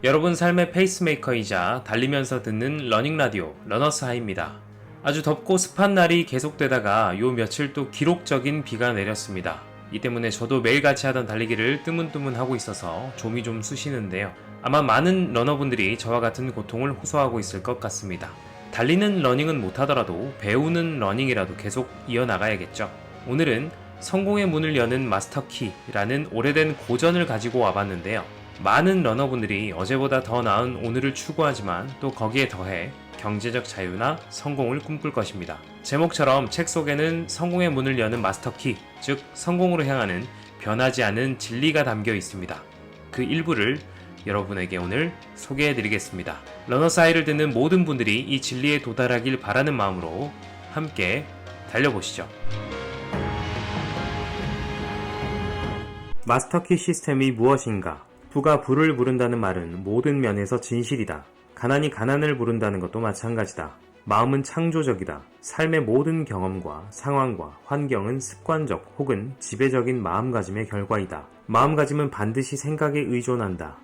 여러분 삶의 페이스메이커이자 달리면서 듣는 러닝라디오 러너스 하이입니다. 아주 덥고 습한 날이 계속되다가 요 며칠 또 기록적인 비가 내렸습니다. 이 때문에 저도 매일같이 하던 달리기를 뜨문뜨문 하고 있어서 좀이 좀 쑤시는데요. 아마 많은 러너분들이 저와 같은 고통을 호소하고 있을 것 같습니다. 달리는 러닝은 못하더라도 배우는 러닝이라도 계속 이어나가야겠죠. 오늘은 성공의 문을 여는 마스터키라는 오래된 고전을 가지고 와봤는데요. 많은 러너분들이 어제보다 더 나은 오늘을 추구하지만 또 거기에 더해 경제적 자유나 성공을 꿈꿀 것입니다. 제목처럼 책 속에는 성공의 문을 여는 마스터키, 즉 성공으로 향하는 변하지 않은 진리가 담겨 있습니다. 그 일부를 여러분에게 오늘 소개해드리겠습니다. 러너스 하이를 듣는 모든 분들이 이 진리에 도달하길 바라는 마음으로 함께 달려보시죠. 마스터키 시스템이 무엇인가? 부가 부를 부른다는 말은 모든 면에서 진실이다. 가난이 가난을 부른다는 것도 마찬가지다. 마음은 창조적이다. 삶의 모든 경험과 상황과 환경은 습관적 혹은 지배적인 마음가짐의 결과이다. 마음가짐은 반드시 생각에 의존한다.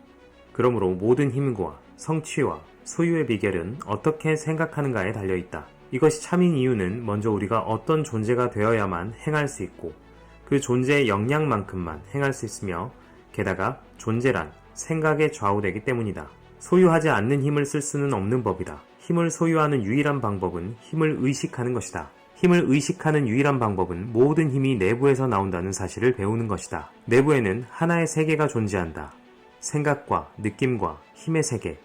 그러므로 모든 힘과 성취와 소유의 비결은 어떻게 생각하는가에 달려있다. 이것이 참인 이유는 먼저 우리가 어떤 존재가 되어야만 행할 수 있고 그 존재의 역량만큼만 행할 수 있으며 게다가 존재란 생각에 좌우되기 때문이다. 소유하지 않는 힘을 쓸 수는 없는 법이다. 힘을 소유하는 유일한 방법은 힘을 의식하는 것이다. 힘을 의식하는 유일한 방법은 모든 힘이 내부에서 나온다는 사실을 배우는 것이다. 내부에는 하나의 세계가 존재한다. 생각과 느낌과 힘의 세계,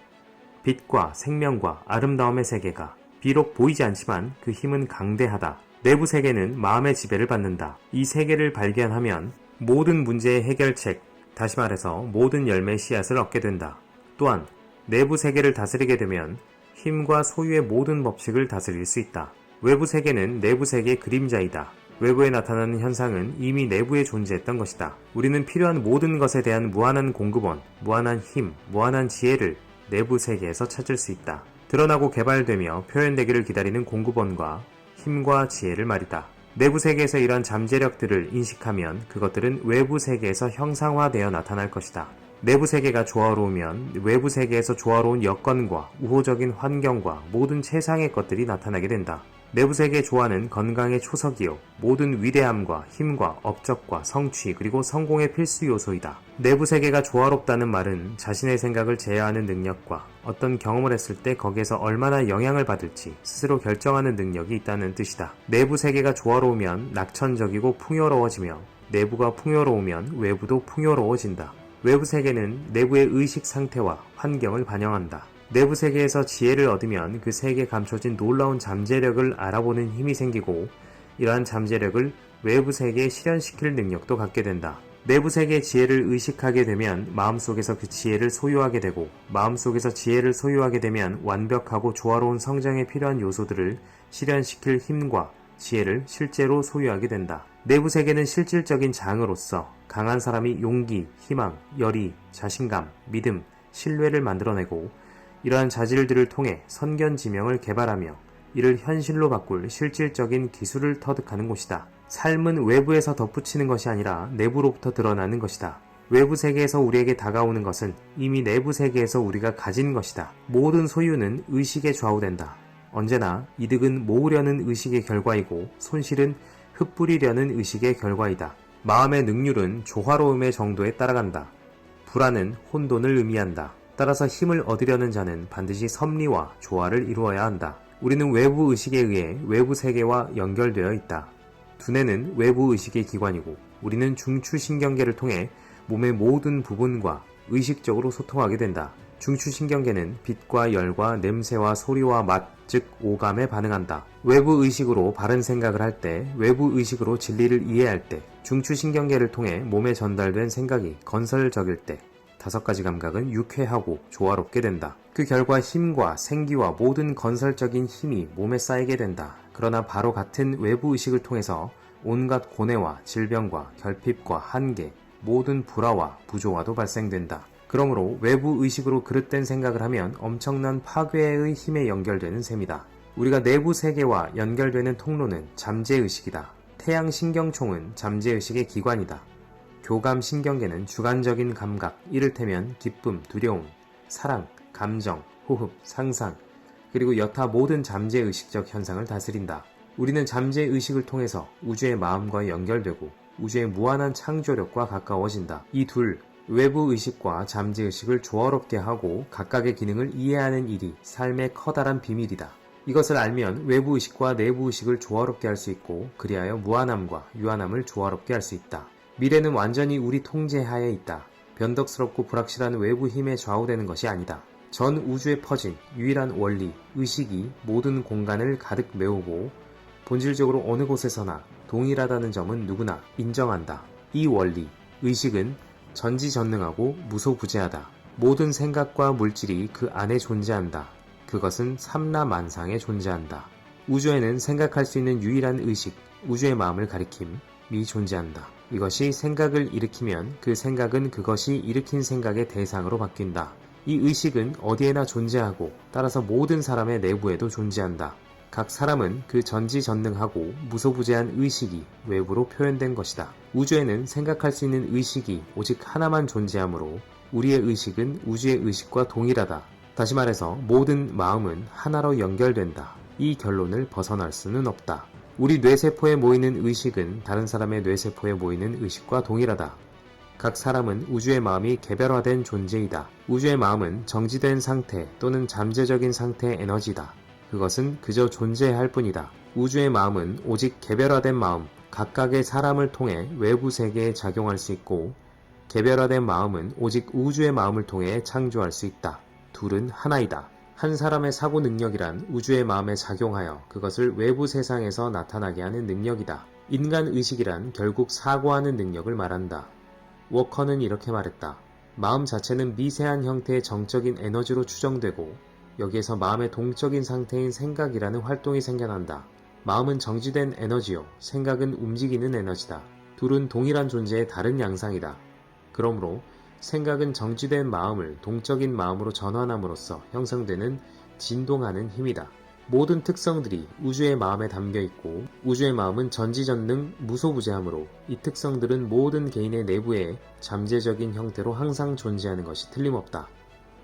빛과 생명과 아름다움의 세계가 비록 보이지 않지만 그 힘은 강대하다. 내부 세계는 마음의 지배를 받는다. 이 세계를 발견하면 모든 문제의 해결책, 다시 말해서 모든 열매의 씨앗을 얻게 된다. 또한 내부 세계를 다스리게 되면 힘과 소유의 모든 법칙을 다스릴 수 있다. 외부 세계는 내부 세계의 그림자이다. 외부에 나타나는 현상은 이미 내부에 존재했던 것이다. 우리는 필요한 모든 것에 대한 무한한 공급원, 무한한 힘, 무한한 지혜를 내부 세계에서 찾을 수 있다. 드러나고 개발되며 표현되기를 기다리는 공급원과 힘과 지혜를 말이다. 내부 세계에서 이러한 잠재력들을 인식하면 그것들은 외부 세계에서 형상화되어 나타날 것이다. 내부 세계가 조화로우면 외부 세계에서 조화로운 여건과 우호적인 환경과 모든 최상의 것들이 나타나게 된다. 내부 세계의 조화는 건강의 초석이요 모든 위대함과 힘과 업적과 성취 그리고 성공의 필수 요소이다. 내부 세계가 조화롭다는 말은 자신의 생각을 제어하는 능력과 어떤 경험을 했을 때 거기에서 얼마나 영향을 받을지 스스로 결정하는 능력이 있다는 뜻이다. 내부 세계가 조화로우면 낙천적이고 풍요로워지며 내부가 풍요로우면 외부도 풍요로워진다. 외부 세계는 내부의 의식 상태와 환경을 반영한다. 내부 세계에서 지혜를 얻으면 그 세계에 감춰진 놀라운 잠재력을 알아보는 힘이 생기고 이러한 잠재력을 외부 세계에 실현시킬 능력도 갖게 된다. 내부 세계의 지혜를 의식하게 되면 마음속에서 그 지혜를 소유하게 되고 마음속에서 지혜를 소유하게 되면 완벽하고 조화로운 성장에 필요한 요소들을 실현시킬 힘과 지혜를 실제로 소유하게 된다. 내부 세계는 실질적인 장으로서 강한 사람이 용기, 희망, 열의, 자신감, 믿음, 신뢰를 만들어내고 이러한 자질들을 통해 선견지명을 개발하며 이를 현실로 바꿀 실질적인 기술을 터득하는 곳이다. 삶은 외부에서 덧붙이는 것이 아니라 내부로부터 드러나는 것이다. 외부 세계에서 우리에게 다가오는 것은 이미 내부 세계에서 우리가 가진 것이다. 모든 소유는 의식에 좌우된다. 언제나 이득은 모으려는 의식의 결과이고 손실은 흩뿌리려는 의식의 결과이다. 마음의 능률은 조화로움의 정도에 따라간다. 불안은 혼돈을 의미한다. 따라서 힘을 얻으려는 자는 반드시 섭리와 조화를 이루어야 한다. 우리는 외부 의식에 의해 외부 세계와 연결되어 있다. 두뇌는 외부 의식의 기관이고 우리는 중추신경계를 통해 몸의 모든 부분과 의식적으로 소통하게 된다. 중추신경계는 빛과 열과 냄새와 소리와 맛, 즉 오감에 반응한다. 외부 의식으로 바른 생각을 할 때, 외부 의식으로 진리를 이해할 때, 중추신경계를 통해 몸에 전달된 생각이 건설적일 때 5가지 감각은 유쾌하고 조화롭게 된다. 그 결과 힘과 생기와 모든 건설적인 힘이 몸에 쌓이게 된다. 그러나 바로 같은 외부 의식을 통해서 온갖 고뇌와 질병과 결핍과 한계, 모든 불화와 부조화도 발생된다. 그러므로 외부 의식으로 그릇된 생각을 하면 엄청난 파괴의 힘에 연결되는 셈이다. 우리가 내부 세계와 연결되는 통로는 잠재의식이다. 태양신경총은 잠재의식의 기관이다. 교감신경계는 주관적인 감각, 이를테면 기쁨, 두려움, 사랑, 감정, 호흡, 상상, 그리고 여타 모든 잠재의식적 현상을 다스린다. 우리는 잠재의식을 통해서 우주의 마음과 연결되고 우주의 무한한 창조력과 가까워진다. 이 둘, 외부 의식과 잠재의식을 조화롭게 하고 각각의 기능을 이해하는 일이 삶의 커다란 비밀이다. 이것을 알면 외부 의식과 내부 의식을 조화롭게 할 수 있고 그리하여 무한함과 유한함을 조화롭게 할 수 있다. 미래는 완전히 우리 통제하에 있다. 변덕스럽고 불확실한 외부 힘에 좌우되는 것이 아니다. 전 우주에 퍼진 유일한 원리, 의식이 모든 공간을 가득 메우고 본질적으로 어느 곳에서나 동일하다는 점은 누구나 인정한다. 이 원리, 의식은 전지전능하고 무소부재하다. 모든 생각과 물질이 그 안에 존재한다. 그것은 삼라만상에 존재한다. 우주에는 생각할 수 있는 유일한 의식, 우주의 마음을 가리킴이 존재한다. 이것이 생각을 일으키면 그 생각은 그것이 일으킨 생각의 대상으로 바뀐다. 이 의식은 어디에나 존재하고 따라서 모든 사람의 내부에도 존재한다. 각 사람은 그 전지전능하고 무소부재한 의식이 외부로 표현된 것이다. 우주에는 생각할 수 있는 의식이 오직 하나만 존재하므로 우리의 의식은 우주의 의식과 동일하다. 다시 말해서 모든 마음은 하나로 연결된다. 이 결론을 벗어날 수는 없다. 우리 뇌세포에 모이는 의식은 다른 사람의 뇌세포에 모이는 의식과 동일하다. 각 사람은 우주의 마음이 개별화된 존재이다. 우주의 마음은 정지된 상태 또는 잠재적인 상태의 에너지다. 그것은 그저 존재할 뿐이다. 우주의 마음은 오직 개별화된 마음, 각각의 사람을 통해 외부 세계에 작용할 수 있고 개별화된 마음은 오직 우주의 마음을 통해 창조할 수 있다. 둘은 하나이다. 한 사람의 사고 능력이란 우주의 마음에 작용하여 그것을 외부 세상에서 나타나게 하는 능력이다. 인간 의식이란 결국 사고하는 능력을 말한다. 워커는 이렇게 말했다. 마음 자체는 미세한 형태의 정적인 에너지로 추정되고 여기에서 마음의 동적인 상태인 생각이라는 활동이 생겨난다. 마음은 정지된 에너지요. 생각은 움직이는 에너지다. 둘은 동일한 존재의 다른 양상이다. 그러므로 생각은 정지된 마음을 동적인 마음으로 전환함으로써 형성되는 진동하는 힘이다. 모든 특성들이 우주의 마음에 담겨있고 우주의 마음은 전지전능 무소부재하므로 이 특성들은 모든 개인의 내부에 잠재적인 형태로 항상 존재하는 것이 틀림없다.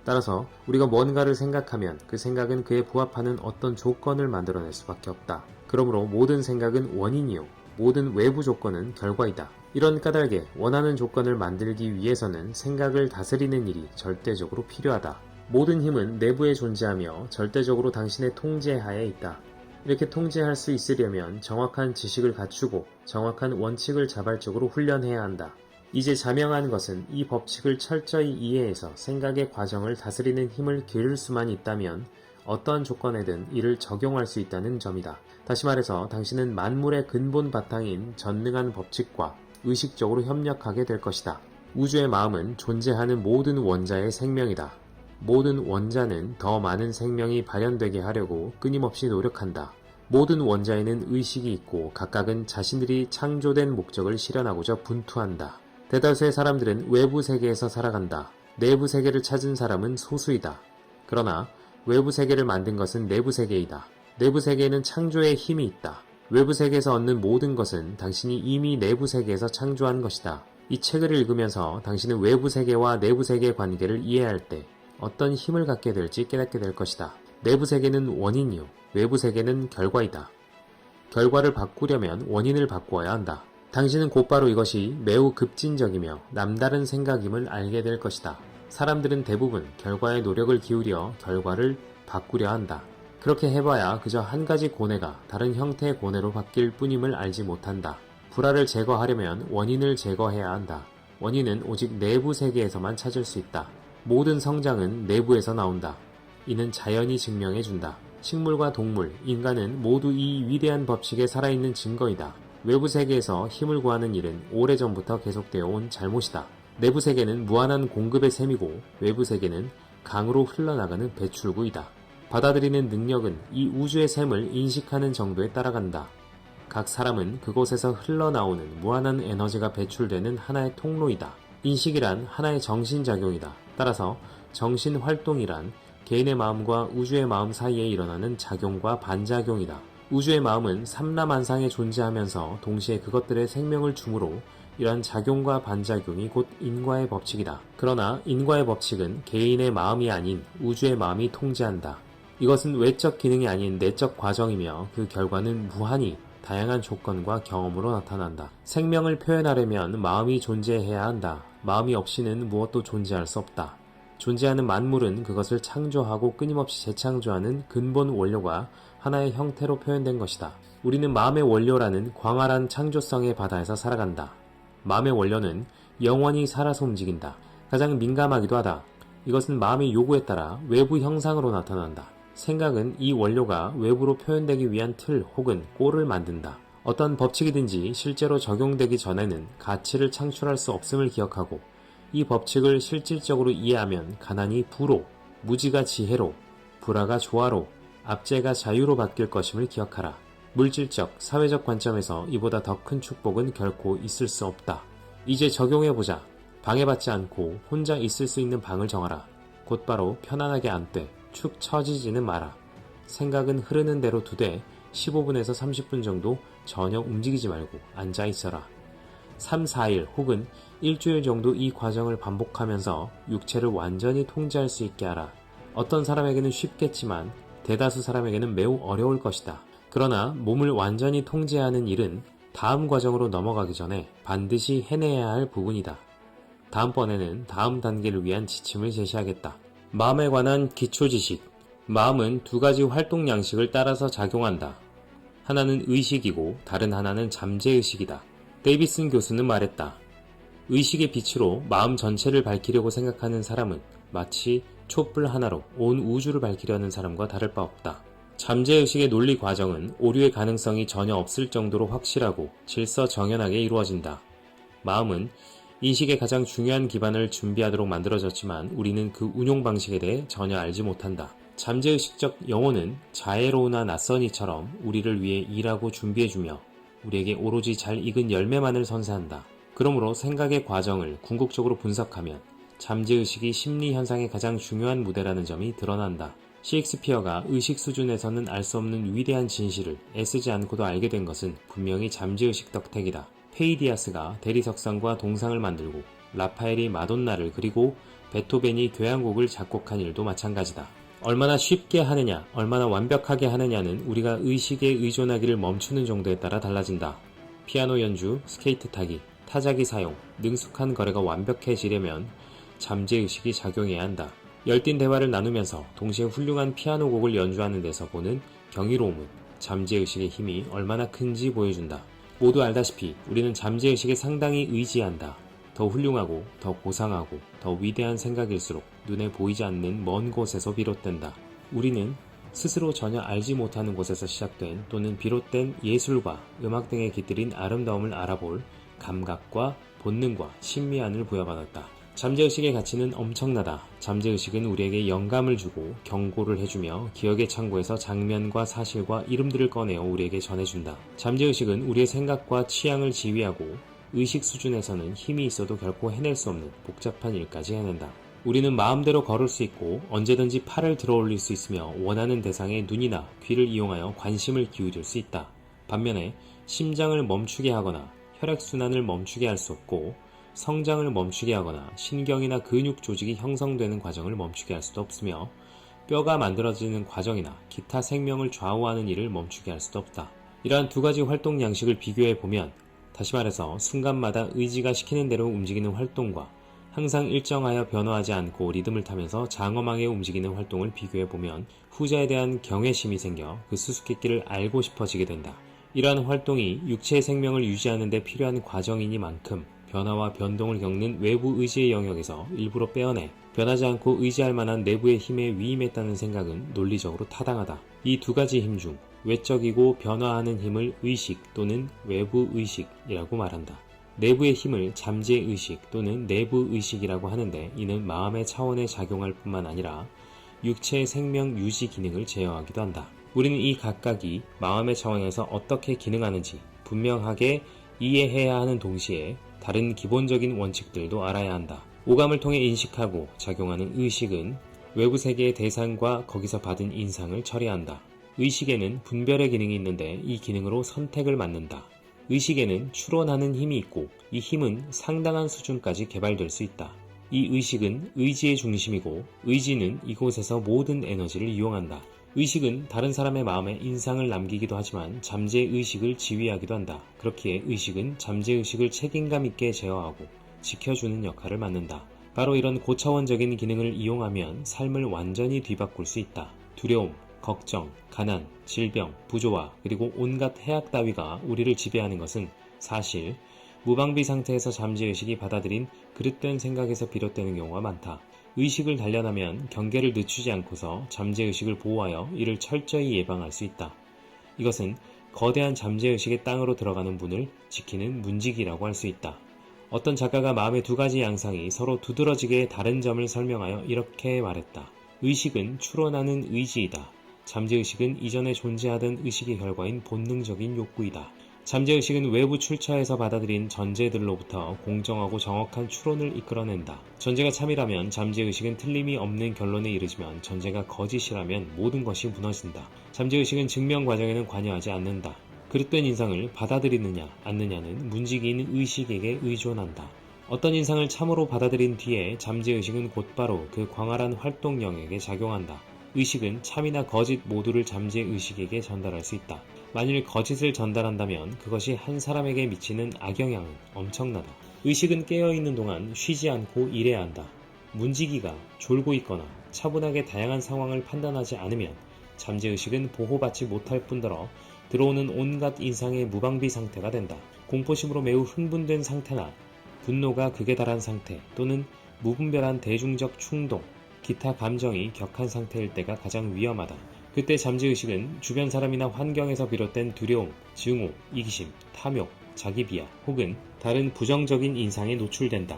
따라서 우리가 뭔가를 생각하면 그 생각은 그에 부합하는 어떤 조건을 만들어낼 수밖에 없다. 그러므로 모든 생각은 원인이요. 모든 외부 조건은 결과이다. 이런 까닭에 원하는 조건을 만들기 위해서는 생각을 다스리는 일이 절대적으로 필요하다. 모든 힘은 내부에 존재하며 절대적으로 당신의 통제하에 있다. 이렇게 통제할 수 있으려면 정확한 지식을 갖추고 정확한 원칙을 자발적으로 훈련해야 한다. 이제 자명한 것은 이 법칙을 철저히 이해해서 생각의 과정을 다스리는 힘을 기를 수만 있다면 어떠한 조건에든 이를 적용할 수 있다는 점이다. 다시 말해서 당신은 만물의 근본 바탕인 전능한 법칙과 의식적으로 협력하게 될 것이다. 우주의 마음은 존재하는 모든 원자의 생명이다. 모든 원자는 더 많은 생명이 발현되게 하려고 끊임없이 노력한다. 모든 원자에는 의식이 있고 각각은 자신들이 창조된 목적을 실현하고자 분투한다. 대다수의 사람들은 외부 세계에서 살아간다. 내부 세계를 찾은 사람은 소수이다. 그러나 외부 세계를 만든 것은 내부 세계이다. 내부 세계에는 창조의 힘이 있다. 외부 세계에서 얻는 모든 것은 당신이 이미 내부 세계에서 창조한 것이다. 이 책을 읽으면서 당신은 외부 세계와 내부 세계의 관계를 이해할 때 어떤 힘을 갖게 될지 깨닫게 될 것이다. 내부 세계는 원인이요. 외부 세계는 결과이다. 결과를 바꾸려면 원인을 바꾸어야 한다. 당신은 곧바로 이것이 매우 급진적이며 남다른 생각임을 알게 될 것이다. 사람들은 대부분 결과에 노력을 기울여 결과를 바꾸려 한다. 그렇게 해봐야 그저 한 가지 고뇌가 다른 형태의 고뇌로 바뀔 뿐임을 알지 못한다. 불화를 제거하려면 원인을 제거해야 한다. 원인은 오직 내부 세계에서만 찾을 수 있다. 모든 성장은 내부에서 나온다. 이는 자연이 증명해준다. 식물과 동물, 인간은 모두 이 위대한 법칙에 살아있는 증거이다. 외부 세계에서 힘을 구하는 일은 오래전부터 계속되어 온 잘못이다. 내부 세계는 무한한 공급의 셈이고 외부 세계는 강으로 흘러나가는 배출구이다. 받아들이는 능력은 이 우주의 셈을 인식하는 정도에 따라간다. 각 사람은 그곳에서 흘러나오는 무한한 에너지가 배출되는 하나의 통로이다. 인식이란 하나의 정신작용이다. 따라서 정신활동이란 개인의 마음과 우주의 마음 사이에 일어나는 작용과 반작용이다. 우주의 마음은 삼라만상에 존재하면서 동시에 그것들의 생명을 주므로 이러한 작용과 반작용이 곧 인과의 법칙이다. 그러나 인과의 법칙은 개인의 마음이 아닌 우주의 마음이 통제한다. 이것은 외적 기능이 아닌 내적 과정이며 그 결과는 무한히 다양한 조건과 경험으로 나타난다. 생명을 표현하려면 마음이 존재해야 한다. 마음이 없이는 무엇도 존재할 수 없다. 존재하는 만물은 그것을 창조하고 끊임없이 재창조하는 근본 원료가 하나의 형태로 표현된 것이다. 우리는 마음의 원료라는 광활한 창조성의 바다에서 살아간다. 마음의 원료는 영원히 살아서 움직인다. 가장 민감하기도 하다. 이것은 마음의 요구에 따라 외부 형상으로 나타난다. 생각은 이 원료가 외부로 표현되기 위한 틀 혹은 꼴을 만든다. 어떤 법칙이든지 실제로 적용되기 전에는 가치를 창출할 수 없음을 기억하고 이 법칙을 실질적으로 이해하면 가난이 부로, 무지가 지혜로, 불화가 조화로, 압제가 자유로 바뀔 것임을 기억하라. 물질적, 사회적 관점에서 이보다 더 큰 축복은 결코 있을 수 없다. 이제 적용해보자. 방해받지 않고 혼자 있을 수 있는 방을 정하라. 곧바로 편안하게 앉되 축 처지지는 마라. 생각은 흐르는 대로 두되 15분에서 30분 정도 전혀 움직이지 말고 앉아 있어라. 3, 4일 혹은 일주일 정도 이 과정을 반복하면서 육체를 완전히 통제할 수 있게 하라. 어떤 사람에게는 쉽겠지만 대다수 사람에게는 매우 어려울 것이다. 그러나 몸을 완전히 통제하는 일은 다음 과정으로 넘어가기 전에 반드시 해내야 할 부분이다. 다음번에는 다음 단계를 위한 지침을 제시하겠다. 마음에 관한 기초지식. 마음은 두 가지 활동 양식을 따라서 작용한다. 하나는 의식이고 다른 하나는 잠재의식이다. 데이비슨 교수는 말했다. 의식의 빛으로 마음 전체를 밝히려고 생각하는 사람은 마치 촛불 하나로 온 우주를 밝히려는 사람과 다를 바 없다. 잠재의식의 논리 과정은 오류의 가능성이 전혀 없을 정도로 확실하고 질서정연하게 이루어진다. 마음은 인식의 가장 중요한 기반을 준비하도록 만들어졌지만 우리는 그 운용 방식에 대해 전혀 알지 못한다. 잠재의식적 영혼은 자애로우나 낯선 이처럼 우리를 위해 일하고 준비해주며 우리에게 오로지 잘 익은 열매만을 선사한다. 그러므로 생각의 과정을 궁극적으로 분석하면 잠재의식이 심리현상의 가장 중요한 무대라는 점이 드러난다. 셰익스피어가 의식 수준에서는 알 수 없는 위대한 진실을 애쓰지 않고도 알게 된 것은 분명히 잠재의식 덕택이다. 페이디아스가 대리석상과 동상을 만들고 라파엘이 마돈나를 그리고 베토벤이 교향곡을 작곡한 일도 마찬가지다. 얼마나 쉽게 하느냐, 얼마나 완벽하게 하느냐는 우리가 의식에 의존하기를 멈추는 정도에 따라 달라진다. 피아노 연주, 스케이트 타기, 타자기 사용, 능숙한 거래가 완벽해지려면 잠재의식이 작용해야 한다. 열띤 대화를 나누면서 동시에 훌륭한 피아노 곡을 연주하는 데서 보는 경이로움은 잠재의식의 힘이 얼마나 큰지 보여준다. 모두 알다시피 우리는 잠재의식에 상당히 의지한다. 더 훌륭하고 더 고상하고 더 위대한 생각일수록 눈에 보이지 않는 먼 곳에서 비롯된다. 우리는 스스로 전혀 알지 못하는 곳에서 시작된 또는 비롯된 예술과 음악 등에 깃들인 아름다움을 알아볼 감각과 본능과 신미안을 부여받았다. 잠재의식의 가치는 엄청나다. 잠재의식은 우리에게 영감을 주고 경고를 해주며 기억의 창고에서 장면과 사실과 이름들을 꺼내어 우리에게 전해준다. 잠재의식은 우리의 생각과 취향을 지휘하고 의식 수준에서는 힘이 있어도 결코 해낼 수 없는 복잡한 일까지 해낸다. 우리는 마음대로 걸을 수 있고 언제든지 팔을 들어 올릴 수 있으며 원하는 대상의 눈이나 귀를 이용하여 관심을 기울일 수 있다. 반면에 심장을 멈추게 하거나 혈액순환을 멈추게 할 수 없고 성장을 멈추게 하거나 신경이나 근육 조직이 형성되는 과정을 멈추게 할 수도 없으며 뼈가 만들어지는 과정이나 기타 생명을 좌우하는 일을 멈추게 할 수도 없다. 이러한 두 가지 활동 양식을 비교해보면 다시 말해서 순간마다 의지가 시키는 대로 움직이는 활동과 항상 일정하여 변화하지 않고 리듬을 타면서 장엄하게 움직이는 활동을 비교해보면 후자에 대한 경외심이 생겨 그 수수께끼를 알고 싶어지게 된다. 이러한 활동이 육체의 생명을 유지하는 데 필요한 과정이니만큼 변화와 변동을 겪는 외부 의지의 영역에서 일부러 빼어내 변하지 않고 의지할 만한 내부의 힘에 위임했다는 생각은 논리적으로 타당하다. 이 두 가지 힘 중 외적이고 변화하는 힘을 의식 또는 외부 의식이라고 말한다. 내부의 힘을 잠재의식 또는 내부의식이라고 하는데 이는 마음의 차원에 작용할 뿐만 아니라 육체의 생명 유지 기능을 제어하기도 한다. 우리는 이 각각이 마음의 차원에서 어떻게 기능하는지 분명하게 이해해야 하는 동시에 다른 기본적인 원칙들도 알아야 한다. 오감을 통해 인식하고 작용하는 의식은 외부 세계의 대상과 거기서 받은 인상을 처리한다. 의식에는 분별의 기능이 있는데 이 기능으로 선택을 맡는다. 의식에는 추론하는 힘이 있고 이 힘은 상당한 수준까지 개발될 수 있다. 이 의식은 의지의 중심이고 의지는 이곳에서 모든 에너지를 이용한다. 의식은 다른 사람의 마음에 인상을 남기기도 하지만 잠재의식을 지휘하기도 한다. 그렇기에 의식은 잠재의식을 책임감 있게 제어하고 지켜주는 역할을 맡는다. 바로 이런 고차원적인 기능을 이용하면 삶을 완전히 뒤바꿀 수 있다. 두려움, 걱정, 가난, 질병, 부조화 그리고 온갖 해악 따위가 우리를 지배하는 것은 사실 무방비 상태에서 잠재의식이 받아들인 그릇된 생각에서 비롯되는 경우가 많다. 의식을 단련하면 경계를 늦추지 않고서 잠재의식을 보호하여 이를 철저히 예방할 수 있다. 이것은 거대한 잠재의식의 땅으로 들어가는 문을 지키는 문지기라고 할 수 있다. 어떤 작가가 마음의 두 가지 양상이 서로 두드러지게 다른 점을 설명하여 이렇게 말했다. 의식은 추론하는 의지이다. 잠재의식은 이전에 존재하던 의식의 결과인 본능적인 욕구이다. 잠재의식은 외부 출처에서 받아들인 전제들로부터 공정하고 정확한 추론을 이끌어낸다. 전제가 참이라면 잠재의식은 틀림이 없는 결론에 이르지만 전제가 거짓이라면 모든 것이 무너진다. 잠재의식은 증명 과정에는 관여하지 않는다. 그릇된 인상을 받아들이느냐 않느냐는 문지기인 의식에게 의존한다. 어떤 인상을 참으로 받아들인 뒤에 잠재의식은 곧바로 그 광활한 활동 영역에 작용한다. 의식은 참이나 거짓 모두를 잠재의식에게 전달할 수 있다. 만일 거짓을 전달한다면 그것이 한 사람에게 미치는 악영향은 엄청나다. 의식은 깨어있는 동안 쉬지 않고 일해야 한다. 문지기가 졸고 있거나 차분하게 다양한 상황을 판단하지 않으면 잠재의식은 보호받지 못할 뿐더러 들어오는 온갖 인상의 무방비 상태가 된다. 공포심으로 매우 흥분된 상태나 분노가 극에 달한 상태 또는 무분별한 대중적 충동, 기타 감정이 격한 상태일 때가 가장 위험하다. 그때 잠재의식은 주변 사람이나 환경에서 비롯된 두려움, 증오, 이기심, 탐욕, 자기비하 혹은 다른 부정적인 인상에 노출된다.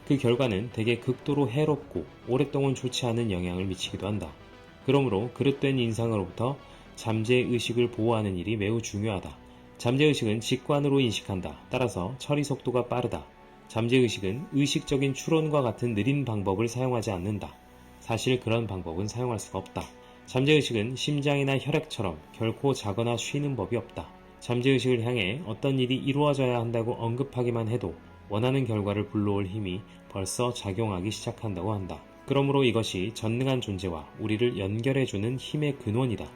그 결과는 대개 극도로 해롭고 오랫동안 좋지 않은 영향을 미치기도 한다. 그러므로 그릇된 인상으로부터 잠재의식을 보호하는 일이 매우 중요하다. 잠재의식은 직관으로 인식한다. 따라서 처리 속도가 빠르다. 잠재의식은 의식적인 추론과 같은 느린 방법을 사용하지 않는다. 사실 그런 방법은 사용할 수가 없다. 잠재의식은 심장이나 혈액처럼 결코 자거나 쉬는 법이 없다. 잠재의식을 향해 어떤 일이 이루어져야 한다고 언급하기만 해도 원하는 결과를 불러올 힘이 벌써 작용하기 시작한다고 한다. 그러므로 이것이 전능한 존재와 우리를 연결해주는 힘의 근원이다.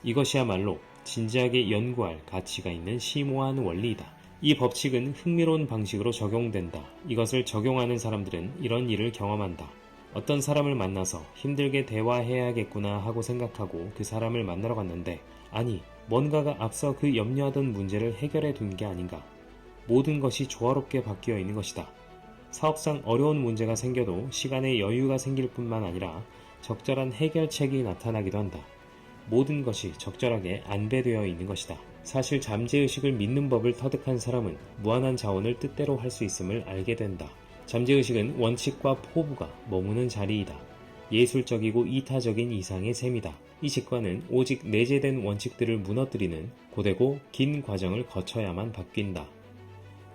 이것이야말로 진지하게 연구할 가치가 있는 심오한 원리이다. 이 법칙은 흥미로운 방식으로 적용된다. 이것을 적용하는 사람들은 이런 일을 경험한다. 어떤 사람을 만나서 힘들게 대화해야겠구나 하고 생각하고 그 사람을 만나러 갔는데 아니, 뭔가가 앞서 그 염려하던 문제를 해결해 둔 게 아닌가. 모든 것이 조화롭게 바뀌어 있는 것이다. 사업상 어려운 문제가 생겨도 시간에 여유가 생길 뿐만 아니라 적절한 해결책이 나타나기도 한다. 모든 것이 적절하게 안배되어 있는 것이다. 사실 잠재의식을 믿는 법을 터득한 사람은 무한한 자원을 뜻대로 할 수 있음을 알게 된다. 잠재의식은 원칙과 포부가 머무는 자리이다. 예술적이고 이타적인 이상의 셈이다. 이 직관은 오직 내재된 원칙들을 무너뜨리는 고되고 긴 과정을 거쳐야만 바뀐다.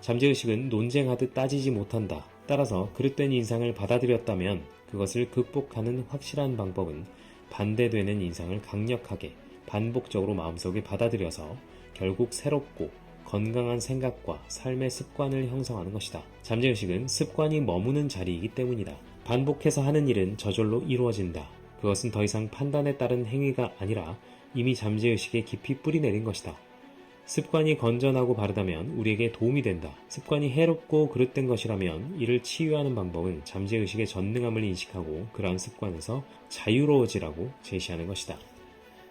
잠재의식은 논쟁하듯 따지지 못한다. 따라서 그릇된 인상을 받아들였다면 그것을 극복하는 확실한 방법은 반대되는 인상을 강력하게 반복적으로 마음속에 받아들여서 결국 새롭고 건강한 생각과 삶의 습관을 형성하는 것이다. 잠재의식은 습관이 머무는 자리이기 때문이다. 반복해서 하는 일은 저절로 이루어진다. 그것은 더 이상 판단에 따른 행위가 아니라 이미 잠재의식에 깊이 뿌리내린 것이다. 습관이 건전하고 바르다면 우리에게 도움이 된다. 습관이 해롭고 그릇된 것이라면 이를 치유하는 방법은 잠재의식의 전능함을 인식하고 그러한 습관에서 자유로워지라고 제시하는 것이다.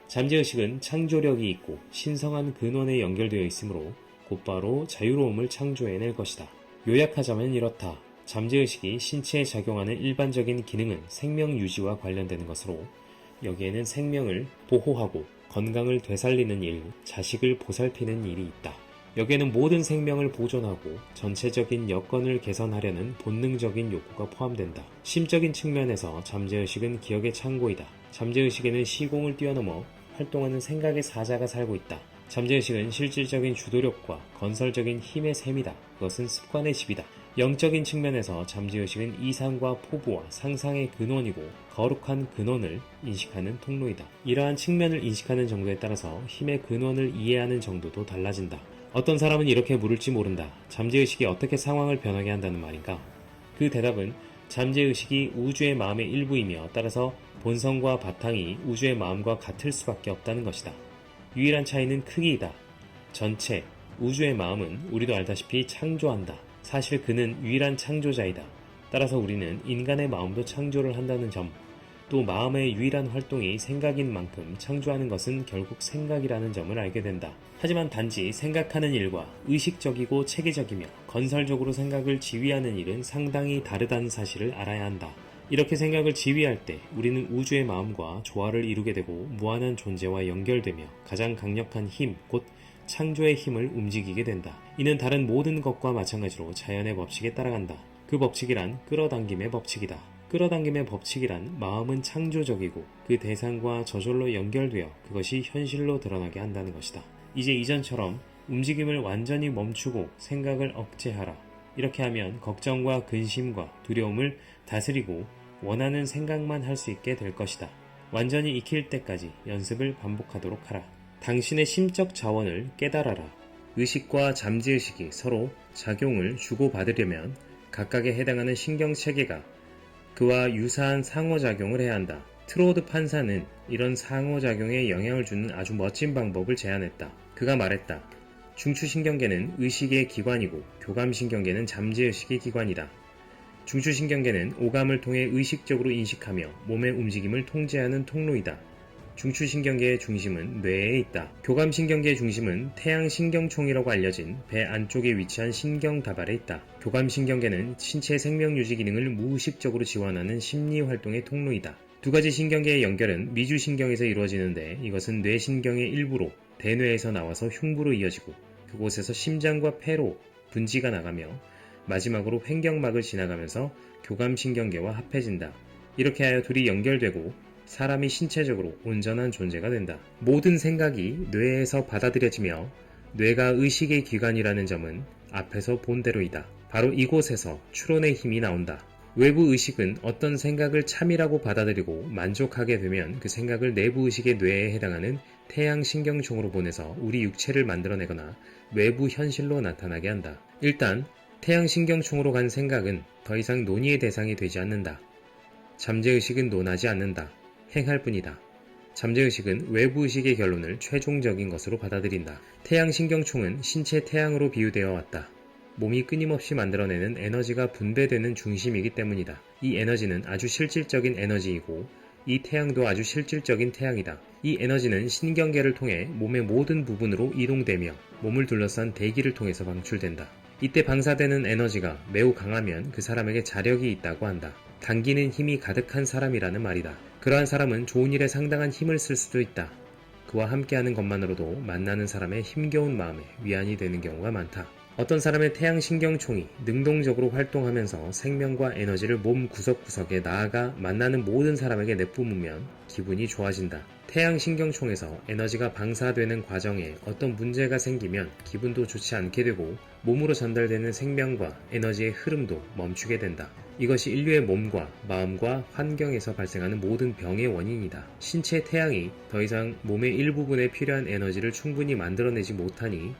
잠재의식은 창조력이 있고 신성한 근원에 연결되어 있으므로 곧바로 자유로움을 창조해낼 것이다. 요약하자면 이렇다. 잠재의식이 신체에 작용하는 일반적인 기능은 생명 유지와 관련되는 것으로 여기에는 생명을 보호하고 건강을 되살리는 일, 자식을 보살피는 일이 있다. 여기에는 모든 생명을 보존하고 전체적인 여건을 개선하려는 본능적인 욕구가 포함된다. 심적인 측면에서 잠재의식은 기억의 창고이다. 잠재의식에는 시공을 뛰어넘어 활동하는 생각의 사자가 살고 있다. 잠재의식은 실질적인 주도력과 건설적인 힘의 셈이다. 그것은 습관의 집이다. 영적인 측면에서 잠재의식은 이상과 포부와 상상의 근원이고 거룩한 근원을 인식하는 통로이다. 이러한 측면을 인식하는 정도에 따라서 힘의 근원을 이해하는 정도도 달라진다. 어떤 사람은 이렇게 물을지 모른다. 잠재의식이 어떻게 상황을 변하게 한다는 말인가? 그 대답은 잠재의식이 우주의 마음의 일부이며 따라서 본성과 바탕이 우주의 마음과 같을 수밖에 없다는 것이다. 유일한 차이는 크기이다. 전체, 우주의 마음은 우리도 알다시피 창조한다. 사실 그는 유일한 창조자이다. 따라서 우리는 인간의 마음도 창조를 한다는 점, 또 마음의 유일한 활동이 생각인 만큼 창조하는 것은 결국 생각이라는 점을 알게 된다. 하지만 단지 생각하는 일과 의식적이고 체계적이며 건설적으로 생각을 지휘하는 일은 상당히 다르다는 사실을 알아야 한다. 이렇게 생각을 지휘할 때 우리는 우주의 마음과 조화를 이루게 되고 무한한 존재와 연결되며 가장 강력한 힘, 곧 창조의 힘을 움직이게 된다. 이는 다른 모든 것과 마찬가지로 자연의 법칙에 따라간다. 그 법칙이란 끌어당김의 법칙이다. 끌어당김의 법칙이란 마음은 창조적이고 그 대상과 저절로 연결되어 그것이 현실로 드러나게 한다는 것이다. 이제 이전처럼 움직임을 완전히 멈추고 생각을 억제하라. 이렇게 하면 걱정과 근심과 두려움을 다스리고 원하는 생각만 할 수 있게 될 것이다. 완전히 익힐 때까지 연습을 반복하도록 하라. 당신의 심적 자원을 깨달아라. 의식과 잠재의식이 서로 작용을 주고받으려면 각각에 해당하는 신경체계가 그와 유사한 상호작용을 해야 한다. 트로드 판사는 이런 상호작용에 영향을 주는 아주 멋진 방법을 제안했다. 그가 말했다. 중추신경계는 의식의 기관이고 교감신경계는 잠재의식의 기관이다. 중추신경계는 오감을 통해 의식적으로 인식하며 몸의 움직임을 통제하는 통로이다. 중추신경계의 중심은 뇌에 있다. 교감신경계의 중심은 태양신경총이라고 알려진 배 안쪽에 위치한 신경다발에 있다. 교감신경계는 신체 생명유지 기능을 무의식적으로 지원하는 심리활동의 통로이다. 두 가지 신경계의 연결은 미주신경에서 이루어지는데 이것은 뇌신경의 일부로 대뇌에서 나와서 흉부로 이어지고 그곳에서 심장과 폐로 분지가 나가며 마지막으로 횡격막을 지나가면서 교감신경계와 합해진다. 이렇게 하여 둘이 연결되고 사람이 신체적으로 온전한 존재가 된다. 모든 생각이 뇌에서 받아들여지며 뇌가 의식의 기관이라는 점은 앞에서 본 대로이다. 바로 이곳에서 추론의 힘이 나온다. 외부 의식은 어떤 생각을 참이라고 받아들이고 만족하게 되면 그 생각을 내부 의식의 뇌에 해당하는 태양신경총으로 보내서 우리 육체를 만들어내거나 외부 현실로 나타나게 한다. 일단 태양신경총으로 간 생각은 더 이상 논의의 대상이 되지 않는다. 잠재의식은 논하지 않는다. 행할 뿐이다. 잠재의식은 외부의식의 결론을 최종적인 것으로 받아들인다. 태양신경총은 신체 태양으로 비유되어 왔다. 몸이 끊임없이 만들어내는 에너지가 분배되는 중심이기 때문이다. 이 에너지는 아주 실질적인 에너지이고 이 태양도 아주 실질적인 태양이다. 이 에너지는 신경계를 통해 몸의 모든 부분으로 이동되며 몸을 둘러싼 대기를 통해서 방출된다. 이때 방사되는 에너지가 매우 강하면 그 사람에게 자력이 있다고 한다. 당기는 힘이 가득한 사람이라는 말이다. 그러한 사람은 좋은 일에 상당한 힘을 쓸 수도 있다. 그와 함께하는 것만으로도 만나는 사람의 힘겨운 마음에 위안이 되는 경우가 많다. 어떤 사람의 태양신경총이 능동적으로 활동하면서 생명과 에너지를 몸 구석구석에 나아가 만나는 모든 사람에게 내뿜으면 기분이 좋아진다. 태양신경총에서 에너지가 방사되는 과정에 어떤 문제가 생기면 기분도 좋지 않게 되고 몸으로 전달되는 생명과 에너지의 흐름도 멈추게 된다. 이것이 인류의 몸과 마음과 환경에서 발생하는 모든 병의 원인이다. 신체 태양이 더 이상 몸의 일부분에 필요한 에너지를 충분히 만들어내지 못하니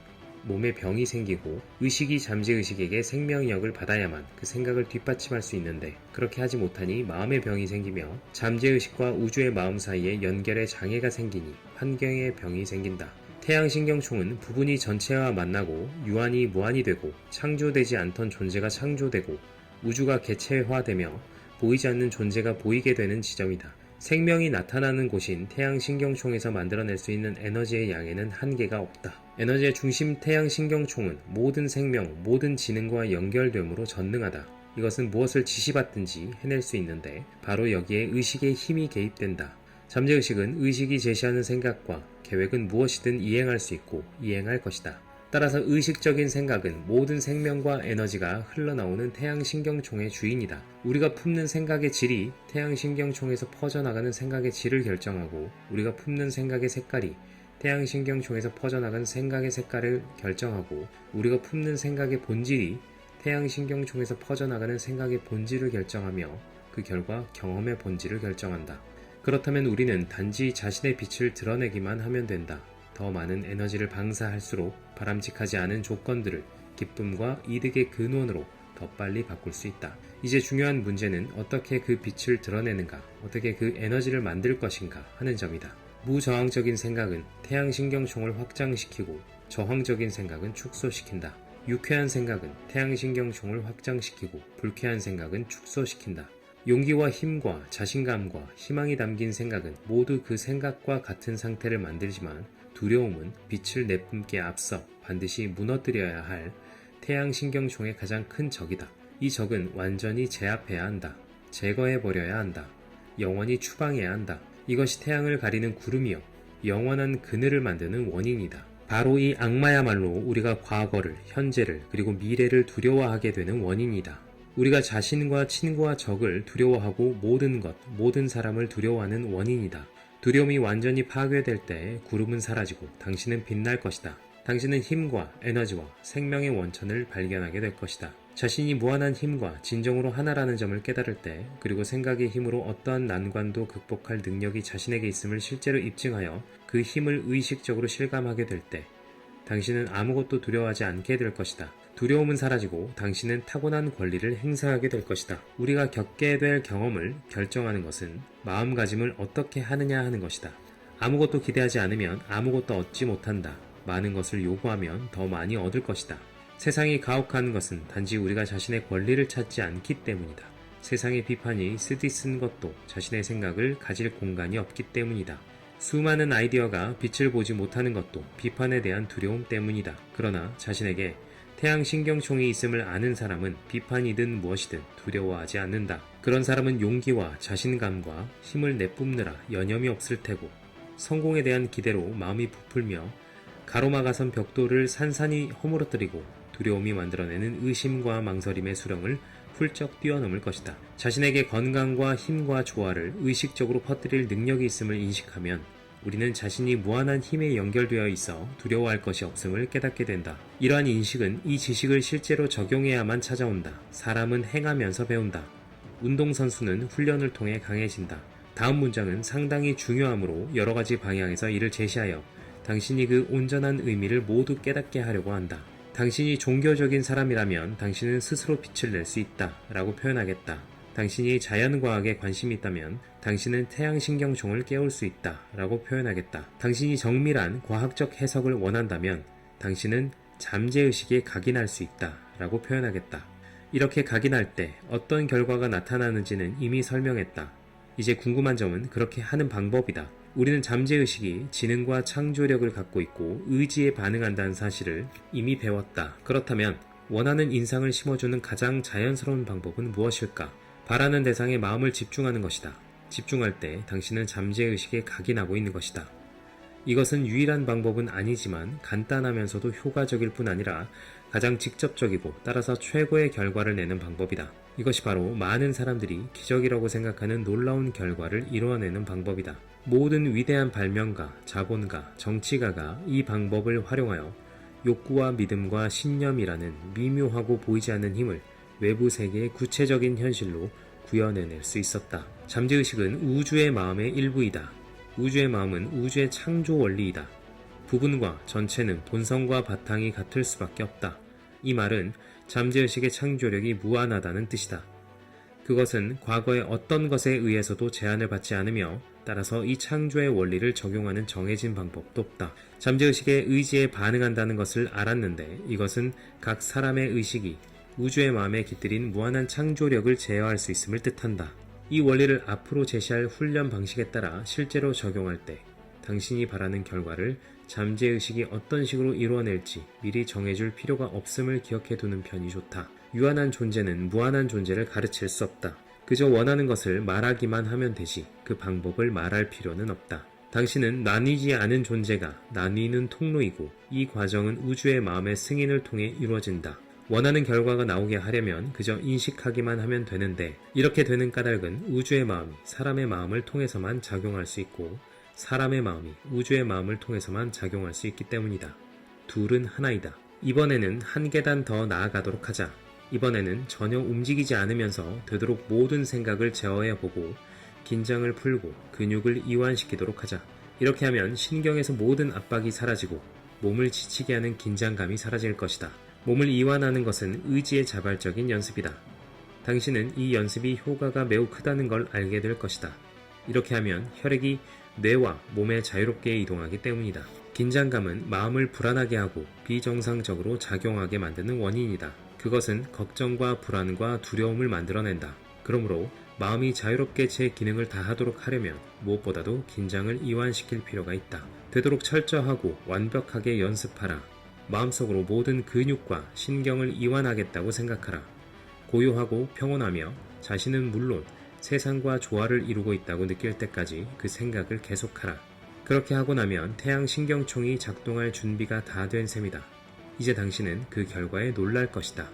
몸에 병이 생기고 의식이 잠재의식에게 생명력을 받아야만 그 생각을 뒷받침할 수 있는데 그렇게 하지 못하니 마음의 병이 생기며 잠재의식과 우주의 마음 사이에 연결에 장애가 생기니 환경에 병이 생긴다. 태양신경총은 부분이 전체와 만나고 유한이 무한이 되고 창조되지 않던 존재가 창조되고 우주가 개체화되며 보이지 않는 존재가 보이게 되는 지점이다. 생명이 나타나는 곳인 태양신경총에서 만들어낼 수 있는 에너지의 양에는 한계가 없다. 에너지의 중심 태양신경총은 모든 생명, 모든 지능과 연결됨으로 전능하다. 이것은 무엇을 지시받든지 해낼 수 있는데 바로 여기에 의식의 힘이 개입된다. 잠재의식은 의식이 제시하는 생각과 계획은 무엇이든 이행할 수 있고 이행할 것이다. 따라서 의식적인 생각은 모든 생명과 에너지가 흘러나오는 태양신경총의 주인이다. 우리가 품는 생각의 질이 태양신경총에서 퍼져나가는 생각의 질을 결정하고 우리가 품는 생각의 색깔이 태양신경총에서 퍼져나가는 생각의 색깔을 결정하고 우리가 품는 생각의 본질이 태양신경총에서 퍼져나가는 생각의 본질을 결정하며 그 결과 경험의 본질을 결정한다. 그렇다면 우리는 단지 자신의 빛을 드러내기만 하면 된다. 더 많은 에너지를 방사할수록 바람직하지 않은 조건들을 기쁨과 이득의 근원으로 더 빨리 바꿀 수 있다. 이제 중요한 문제는 어떻게 그 빛을 드러내는가, 어떻게 그 에너지를 만들 것인가 하는 점이다. 무저항적인 생각은 태양신경총을 확장시키고 저항적인 생각은 축소시킨다. 유쾌한 생각은 태양신경총을 확장시키고 불쾌한 생각은 축소시킨다. 용기와 힘과 자신감과 희망이 담긴 생각은 모두 그 생각과 같은 상태를 만들지만 두려움은 빛을 내뿜기에 앞서 반드시 무너뜨려야 할 태양신경총의 가장 큰 적이다. 이 적은 완전히 제압해야 한다. 제거해버려야 한다. 영원히 추방해야 한다. 이것이 태양을 가리는 구름이요 영원한 그늘을 만드는 원인이다. 바로 이 악마야말로 우리가 과거를, 현재를, 그리고 미래를 두려워하게 되는 원인이다. 우리가 자신과 친구와 적을 두려워하고 모든 것, 모든 사람을 두려워하는 원인이다. 두려움이 완전히 파괴될 때 구름은 사라지고 당신은 빛날 것이다. 당신은 힘과 에너지와 생명의 원천을 발견하게 될 것이다. 자신이 무한한 힘과 진정으로 하나라는 점을 깨달을 때, 그리고 생각의 힘으로 어떠한 난관도 극복할 능력이 자신에게 있음을 실제로 입증하여 그 힘을 의식적으로 실감하게 될 때, 당신은 아무것도 두려워하지 않게 될 것이다. 두려움은 사라지고 당신은 타고난 권리를 행사하게 될 것이다. 우리가 겪게 될 경험을 결정하는 것은 마음가짐을 어떻게 하느냐 하는 것이다. 아무것도 기대하지 않으면 아무것도 얻지 못한다. 많은 것을 요구하면 더 많이 얻을 것이다. 세상이 가혹한 것은 단지 우리가 자신의 권리를 찾지 않기 때문이다. 세상의 비판이 쓰디쓴 것도 자신의 생각을 가질 공간이 없기 때문이다. 수많은 아이디어가 빛을 보지 못하는 것도 비판에 대한 두려움 때문이다. 그러나 자신에게 태양신경총이 있음을 아는 사람은 비판이든 무엇이든 두려워하지 않는다. 그런 사람은 용기와 자신감과 힘을 내뿜느라 여념이 없을 테고, 성공에 대한 기대로 마음이 부풀며 가로막아선 벽돌을 산산이 허물어뜨리고 두려움이 만들어내는 의심과 망설임의 수렁을 훌쩍 뛰어넘을 것이다. 자신에게 건강과 힘과 조화를 의식적으로 퍼뜨릴 능력이 있음을 인식하면 우리는 자신이 무한한 힘에 연결되어 있어 두려워할 것이 없음을 깨닫게 된다. 이러한 인식은 이 지식을 실제로 적용해야만 찾아온다. 사람은 행하면서 배운다. 운동선수는 훈련을 통해 강해진다. 다음 문장은 상당히 중요하므로 여러 가지 방향에서 이를 제시하여 당신이 그 온전한 의미를 모두 깨닫게 하려고 한다. 당신이 종교적인 사람이라면 당신은 스스로 빛을 낼 수 있다 라고 표현하겠다. 당신이 자연과학에 관심이 있다면 당신은 태양신경총을 깨울 수 있다 라고 표현하겠다. 당신이 정밀한 과학적 해석을 원한다면 당신은 잠재의식에 각인할 수 있다 라고 표현하겠다. 이렇게 각인할 때 어떤 결과가 나타나는지는 이미 설명했다. 이제 궁금한 점은 그렇게 하는 방법이다. 우리는 잠재의식이 지능과 창조력을 갖고 있고 의지에 반응한다는 사실을 이미 배웠다. 그렇다면 원하는 인상을 심어주는 가장 자연스러운 방법은 무엇일까? 바라는 대상에 마음을 집중하는 것이다. 집중할 때 당신은 잠재의식에 각인하고 있는 것이다. 이것은 유일한 방법은 아니지만 간단하면서도 효과적일 뿐 아니라 가장 직접적이고 따라서 최고의 결과를 내는 방법이다. 이것이 바로 많은 사람들이 기적이라고 생각하는 놀라운 결과를 이루어내는 방법이다. 모든 위대한 발명가, 자본가, 정치가가 이 방법을 활용하여 욕구와 믿음과 신념이라는 미묘하고 보이지 않는 힘을 외부 세계의 구체적인 현실로 구현해낼 수 있었다. 잠재의식은 우주의 마음의 일부이다. 우주의 마음은 우주의 창조 원리이다. 부분과 전체는 본성과 바탕이 같을 수밖에 없다. 이 말은 잠재의식의 창조력이 무한하다는 뜻이다. 그것은 과거의 어떤 것에 의해서도 제한을 받지 않으며 따라서 이 창조의 원리를 적용하는 정해진 방법도 없다. 잠재의식의 의지에 반응한다는 것을 알았는데 이것은 각 사람의 의식이 우주의 마음에 깃들인 무한한 창조력을 제어할 수 있음을 뜻한다. 이 원리를 앞으로 제시할 훈련 방식에 따라 실제로 적용할 때 당신이 바라는 결과를 잠재의식이 어떤 식으로 이루어낼지 미리 정해줄 필요가 없음을 기억해 두는 편이 좋다. 유한한 존재는 무한한 존재를 가르칠 수 없다. 그저 원하는 것을 말하기만 하면 되지 그 방법을 말할 필요는 없다. 당신은 나뉘지 않은 존재가 나뉘는 통로이고 이 과정은 우주의 마음의 승인을 통해 이루어진다. 원하는 결과가 나오게 하려면 그저 인식하기만 하면 되는데 이렇게 되는 까닭은 우주의 마음이 사람의 마음을 통해서만 작용할 수 있고 사람의 마음이 우주의 마음을 통해서만 작용할 수 있기 때문이다. 둘은 하나이다. 이번에는 한 계단 더 나아가도록 하자. 이번에는 전혀 움직이지 않으면서 되도록 모든 생각을 제어해보고 긴장을 풀고 근육을 이완시키도록 하자. 이렇게 하면 신경에서 모든 압박이 사라지고 몸을 지치게 하는 긴장감이 사라질 것이다. 몸을 이완하는 것은 의지의 자발적인 연습이다. 당신은 이 연습이 효과가 매우 크다는 걸 알게 될 것이다. 이렇게 하면 혈액이 뇌와 몸에 자유롭게 이동하기 때문이다. 긴장감은 마음을 불안하게 하고 비정상적으로 작용하게 만드는 원인이다. 그것은 걱정과 불안과 두려움을 만들어낸다. 그러므로 마음이 자유롭게 제 기능을 다하도록 하려면 무엇보다도 긴장을 이완시킬 필요가 있다. 되도록 철저하고 완벽하게 연습하라. 마음속으로 모든 근육과 신경을 이완하겠다고 생각하라. 고요하고 평온하며 자신은 물론 세상과 조화를 이루고 있다고 느낄 때까지 그 생각을 계속하라. 그렇게 하고 나면 태양신경총이 작동할 준비가 다 된 셈이다. 이제 당신은 그 결과에 놀랄 것이다.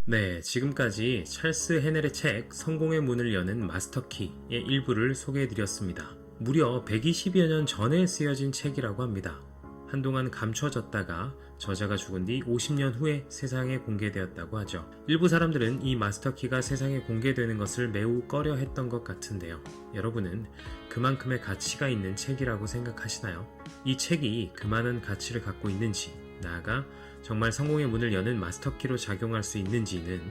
네, 지금까지 찰스 헤넬의 책 성공의 문을 여는 마스터키의 일부를 소개해드렸습니다. 무려 120여 년 전에 쓰여진 책이라고 합니다. 한동안 감춰졌다가 저자가 죽은 뒤 50년 후에 세상에 공개되었다고 하죠. 일부 사람들은 이 마스터키가 세상에 공개되는 것을 매우 꺼려했던 것 같은데요. 여러분은 그만큼의 가치가 있는 책이라고 생각하시나요? 이 책이 그만한 가치를 갖고 있는지, 나아가 정말 성공의 문을 여는 마스터키로 작용할 수 있는지는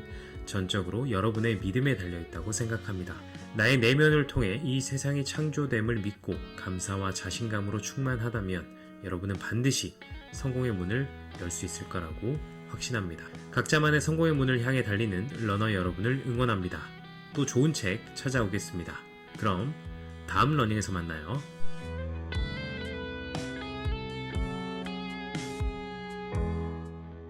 전적으로 여러분의 믿음에 달려있다고 생각합니다. 나의 내면을 통해 이 세상이 창조됨을 믿고 감사와 자신감으로 충만하다면 여러분은 반드시 성공의 문을 열 수 있을 거라고 확신합니다. 각자만의 성공의 문을 향해 달리는 러너 여러분을 응원합니다. 또 좋은 책 찾아오겠습니다. 그럼 다음 러닝에서 만나요.